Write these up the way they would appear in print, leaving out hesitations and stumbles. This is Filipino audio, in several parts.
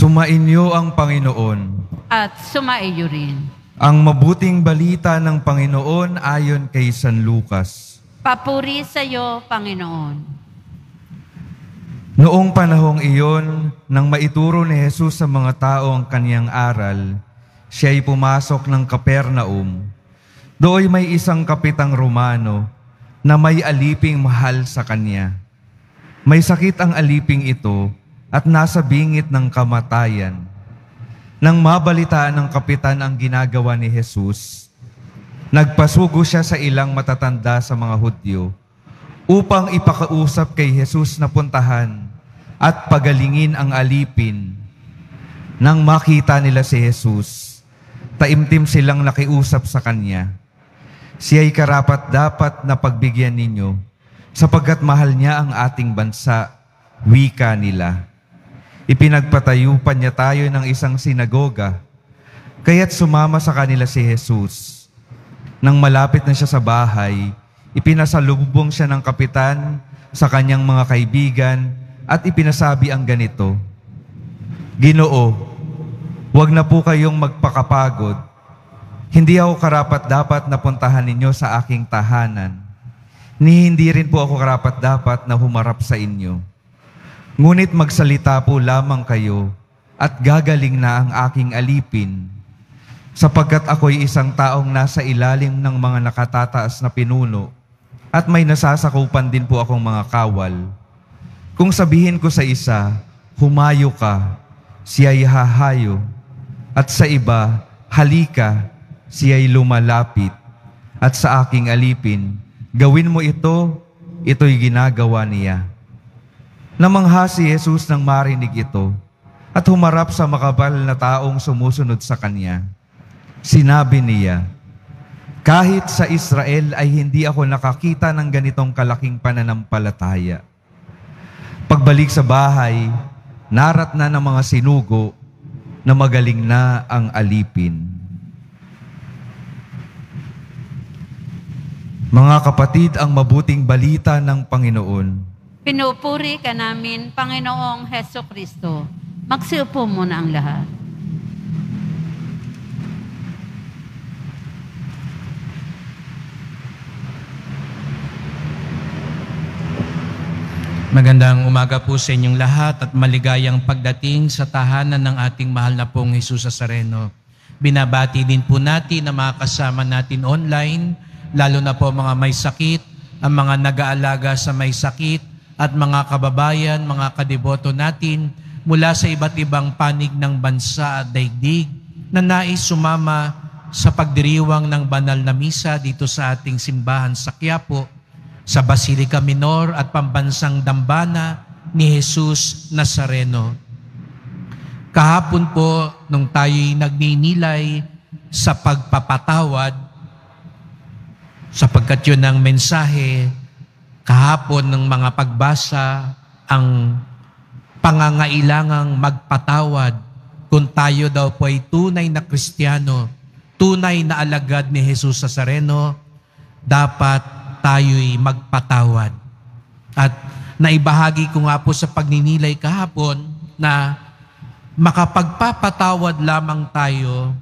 Sumainyo ang Panginoon. At sumaiyo rin. Ang mabuting balita ng Panginoon ayon kay San Lucas. Papuri sa iyo, Panginoon. Noong panahong iyon, nang maituro ni Jesus sa mga tao ang kaniyang aral, siya'y pumasok ng Capernaum. Dooy may isang kapitang Romano na may aliping mahal sa kanya. May sakit ang aliping ito at nasa bingit ng kamatayan. Nang mabalitaan ng kapitan ang ginagawa ni Jesus, nagpasugo siya sa ilang matatanda sa mga Hudyo upang ipakausap kay Jesus na puntahan at pagalingin ang alipin. Nang makita nila si Jesus, taimtim silang nakiusap sa kanya. Siya'y karapat-dapat na pagbigyan ninyo sapagkat mahal niya ang ating bansa, wika nila. Ipinagpatayo pa niya tayo ng isang sinagoga, kaya't sumama sa kanila si Jesus. Nang malapit na siya sa bahay, ipinasalubong siya ng kapitan sa kanyang mga kaibigan at ipinasabi ang ganito, "Ginoo, huwag na po kayong magpakapagod. Hindi ako karapat-dapat na puntahan ninyo sa aking tahanan, ni hindi rin po ako karapat-dapat na humarap sa inyo. Ngunit magsalita po lamang kayo at gagaling na ang aking alipin, sapagkat ako'y isang taong nasa ilalim ng mga nakatataas na pinuno at may nasasakupan din po akong mga kawal. Kung sabihin ko sa isa, humayo ka, siya'y hahayo, at sa iba, halika, siya'y lumalapit, at sa aking alipin, gawin mo ito, ito'y ginagawa niya." Namangha si Jesus nang marinig ito at humarap sa makabal na taong sumusunod sa kanya. Sinabi niya, "Kahit sa Israel ay hindi ako nakakita ng ganitong kalaking pananampalataya." Pagbalik sa bahay, narat na ng mga sinugo na magaling na ang alipin. Mga kapatid, ang mabuting balita ng Panginoon. Pinupuri ka namin, Panginoong Heso Kristo. Magsiupo muna ang lahat. Magandang umaga po sa inyong lahat at maligayang pagdating sa tahanan ng ating mahal na pong Jesus Nazareno. Binabati din po natin na mga kasama natin online, lalo na po mga may sakit, ang mga nag-aalaga sa may sakit, at mga kababayan, mga kadeboto natin mula sa iba't ibang panig ng bansa at daigdig na nais sumama sa pagdiriwang ng banal na misa dito sa ating simbahan sa Quiapo, sa Basilica Minor at Pambansang Dambana ni Jesus Nazareno. Kahapon po, nung tayo'y nagninilay sa pagpapatawad, sapagkat yun ang mensahe kahapon ng mga pagbasa, ang pangangailangang magpatawad kung tayo daw po ay tunay na Kristiyano, tunay na alagad ni Jesus Nazareno, dapat tayo'y magpatawad. At naibahagi ko nga po sa pagninilay kahapon na makapagpapatawad lamang tayo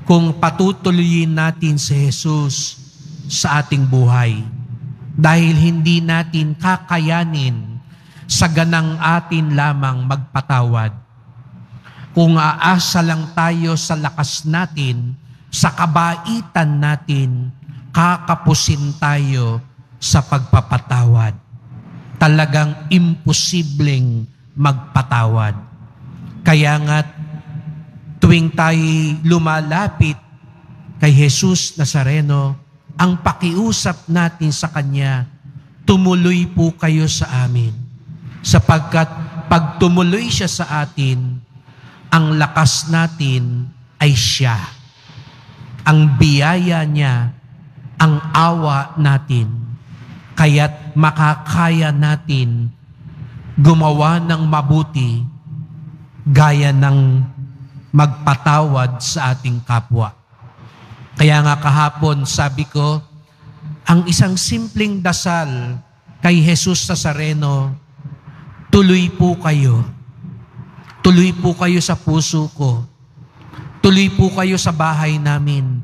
kung patutuloyin natin si Jesus sa ating buhay. Dahil hindi natin kakayanin sa ganang atin lamang magpatawad. Kung aasa lang tayo sa lakas natin, sa kabaitan natin, kakapusin tayo sa pagpapatawad. Talagang imposibleng magpatawad. Kaya nga tuwing tayo lumalapit kay Jesus Nazareno, ang pakiusap natin sa Kanya, tumuloy po kayo sa amin. Sapagkat pag tumuloy siya sa atin, ang lakas natin ay siya. Ang biyaya niya ang awa natin, kaya't makakaya natin gumawa ng mabuti gaya ng magpatawad sa ating kapwa. Kaya nga kahapon sabi ko, ang isang simpleng dasal kay Jesus Nazareno, tuloy po kayo. Tuloy po kayo sa puso ko. Tuloy po kayo sa bahay namin.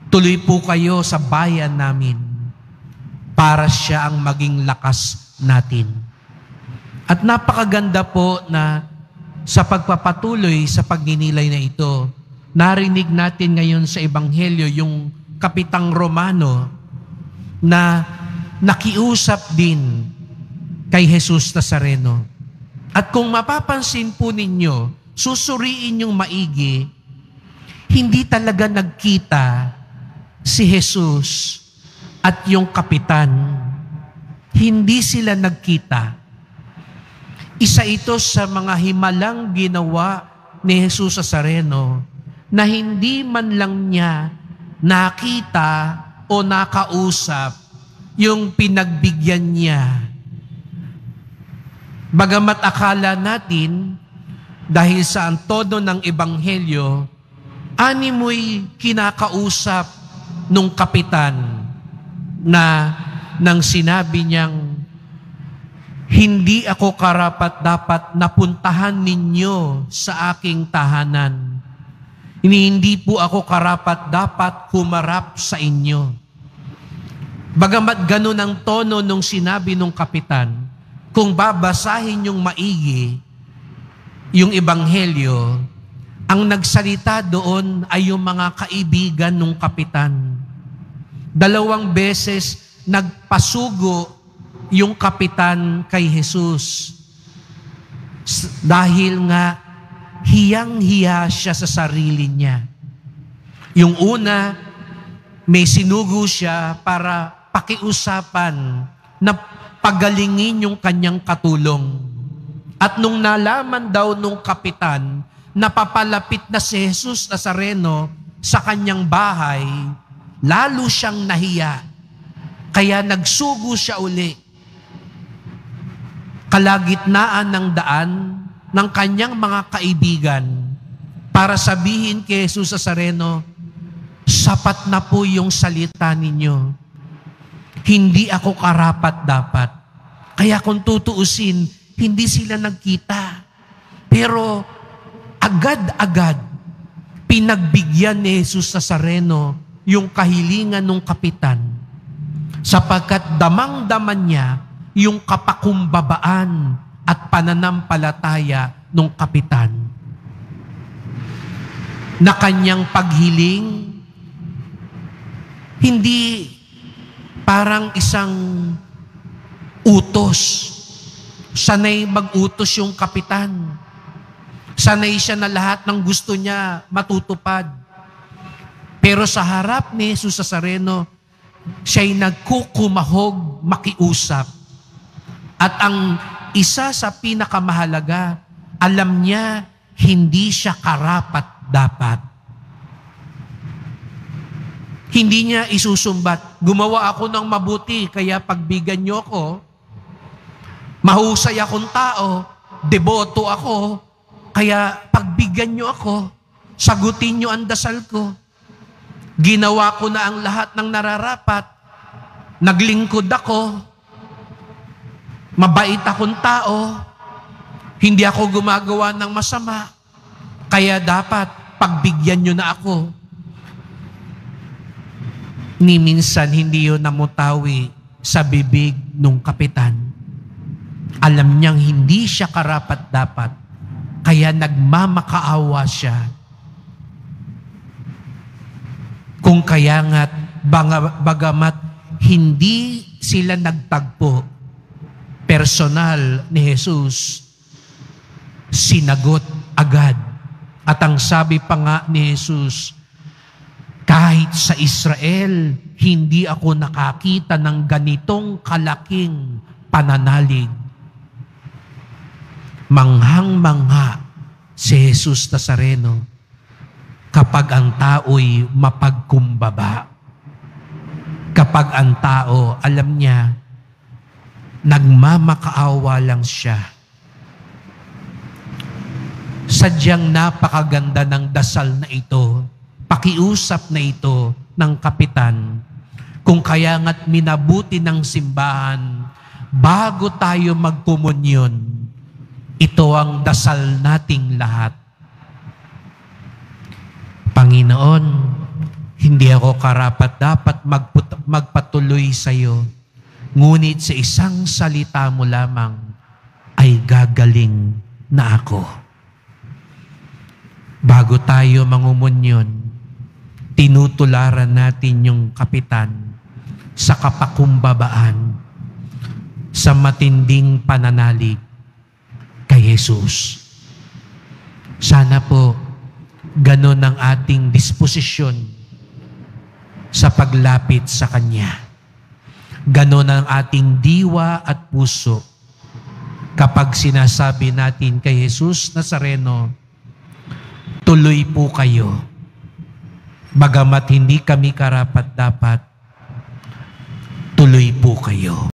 Tuloy po kayo sa bayan namin para siya ang maging lakas natin. At napakaganda po na sa pagpapatuloy sa pagninilay na ito, narinig natin ngayon sa Ebanghelyo yung kapitang Romano na nakiusap din kay Jesus Nazareno. At kung mapapansin po ninyo, susuriin yung maigi, hindi talaga nagkita si Jesus at yung kapitan. Hindi sila nagkita. Isa ito sa mga himalang ginawa ni Jesus Nazareno na hindi man lang niya nakita o nakausap yung pinagbigyan niya. Bagamat akala natin, dahil sa antono ng Ebanghelyo, animoy kinakausap nung kapitan na nang sinabi niyang, hindi ako karapat-dapat napuntahan ninyo sa aking tahanan. Hindi po ako karapat-dapat humarap sa inyo. Bagamat ganun ang tono nung sinabi nung kapitan, kung babasahin yung maigi, yung Ebanghelyo, ang nagsalita doon ay yung mga kaibigan nung kapitan. 2 beses nagpasugo yung kapitan kay Jesus. Dahil nga, hiyang-hiya siya sa sarili niya. Yung una, may sinugo siya para pakiusapan na pagalingin yung kanyang katulong. At nung nalaman daw nung kapitan na papalapit na si Jesus Nazareno sa kanyang bahay, lalo siyang nahiya. Kaya nagsugo siya uli. Kalagitnaan ng daan ng kanyang mga kaibigan para sabihin kay Jesus Nazareno, sapat na po yung salita ninyo. Hindi ako karapat-dapat. Kaya kung tutuusin, hindi sila nagkita. Pero agad-agad, pinagbigyan ni Jesus Nazareno yung kahilingan ng kapitan sapagkat damang-daman niya yung kapakumbabaan at pananampalataya ng kapitan na kanyang paghiling hindi parang isang utos. Sanay mag-utos yung kapitan. Sanay siya na lahat ng gusto niya matutupad. Pero sa harap ni Jesus Nazareno, siya'y nagkukumahog makiusap. At ang isa sa pinakamahalaga, alam niya hindi siya karapat-dapat. Hindi niya isusumbat, gumawa ako ng mabuti, kaya pagbigyan niyo ako, mahusay akong tao, deboto ako, kaya pagbigyan niyo ako, sagutin niyo ang dasal ko. Ginawa ko na ang lahat ng nararapat, naglingkod ako, mabait akong tao, hindi ako gumagawa ng masama, kaya dapat pagbigyan niyo na ako. Ni minsan hindi yun namutawi sa bibig ng kapitan. Alam niyang hindi siya karapat-dapat, kaya nagmamakaawa siya. Kung kaya nga't bagamat hindi sila nagtagpo, personal ni Jesus, sinagot agad. At ang sabi pa nga ni Jesus, kahit sa Israel, hindi ako nakakita ng ganitong kalaking pananalig. Manghang-mangha si Jesus Nazareno kapag ang tao'y mapagkumbaba. Kapag ang tao, alam niya, nagmamakaawa lang siya. Sadyang napakaganda ng dasal na ito, pakiusap na ito ng kapitan, kung kaya nga't minabuti ng simbahan, bago tayo magkomunyon, ito ang dasal nating lahat. Panginoon, hindi ako karapat-dapat magpatuloy sa iyo, ngunit sa isang salita mo lamang ay gagaling na ako. Bago tayo mangumunyon, tinutularan natin yung kapitan sa kapakumbabaan, sa matinding pananalig kay Jesus. Sana po, ganon ang ating disposisyon sa paglapit sa Kanya. Ganon ang ating diwa at puso kapag sinasabi natin kay Jesus Nazareno, tuloy po kayo. Bagamat hindi kami karapat-dapat, tuloy po kayo.